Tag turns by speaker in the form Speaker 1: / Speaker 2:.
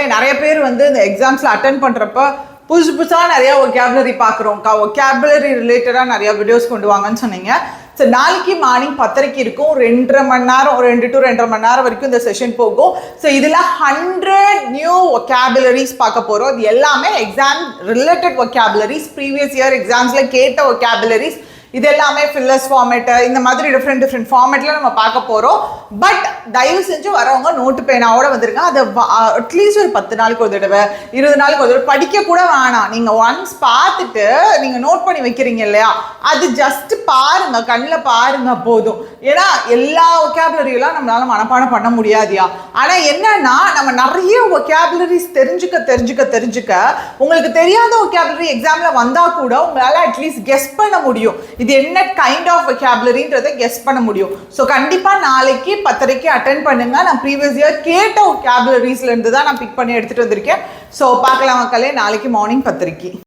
Speaker 1: மக்களே நிறைய பேர் வந்து இந்த எக்ஸாம்ஸில் அட்டென்ட் பண்ணுறப்ப புதுசாக நிறையா ஒகேபுலரி பார்க்குறோம்க்கா, ஒகேபுலரி ரிலேட்டடாக நிறையா வீடியோஸ் கொண்டு வாங்கன்னு சொன்னீங்க. ஸோ நாளைக்கு மார்னிங் 10:30 இருக்கும். 2.5 மணி நேரம், 2 to 2.5 மணி நேரம் வரைக்கும் இந்த செஷன் போகும். ஸோ இதில் 100 நியூ ஒகேபுலரிஸ் பார்க்க போகிறோம். இது எல்லாமே எக்ஸாம் ரிலேட்டட் ஒகேபுலரிஸ், ப்ரீவியஸ் இயர் எக்ஸாம்ஸில் கேட்ட ஒகேபுலரிஸ். இது எல்லாமே ஃபில்லர்ஸ் ஃபார்மேட்டு, இந்த மாதிரி டிஃப்ரெண்ட் ஃபார்மேட்டில் நம்ம பார்க்க போகிறோம். பட் தயவு செஞ்சு வரவங்க நோட்டு பேனாவோட வந்துருங்க. அதை அட்லீஸ்ட் ஒரு 10 நாளுக்கு ஒரு தடவை, 20 நாளுக்கு ஒரு தடவை படிக்க கூட வேணாம். நீங்கள் ஒன்ஸ் பார்த்துட்டு நீங்கள் நோட் பண்ணி வைக்கிறீங்க இல்லையா, அது ஜஸ்ட் பாருங்க, கண்ணில் பாருங்க போதும். ஏன்னா எல்லா ஒகேபுலரியெல்லாம் நம்மளால மனப்பாடம் பண்ண முடியாதியா. ஆனால் என்னன்னா நம்ம நிறைய ஒகேபுலரிஸ் தெரிஞ்சுக்க உங்களுக்கு தெரியாத ஒகேபுலரி எக்ஸாமில் வந்தால் கூட உங்களால் அட்லீஸ்ட் கெஸ் பண்ண முடியும். இது என்ன கைண்ட் ஆஃப் vocabularyன்றதை கெஸ் பண்ண முடியும். ஸோ கண்டிப்பாக நாளைக்கு 10:30 அட்டென்ட் பண்ணுங்க. நான் ப்ரீவியஸ் இயர் கேட்ட vocabularyஸ்லேருந்து தான் நான் பிக் பண்ணி எடுத்துகிட்டு வந்திருக்கேன். ஸோ பார்க்கலாம் மக்களே, நாளைக்கு மார்னிங் 10:30.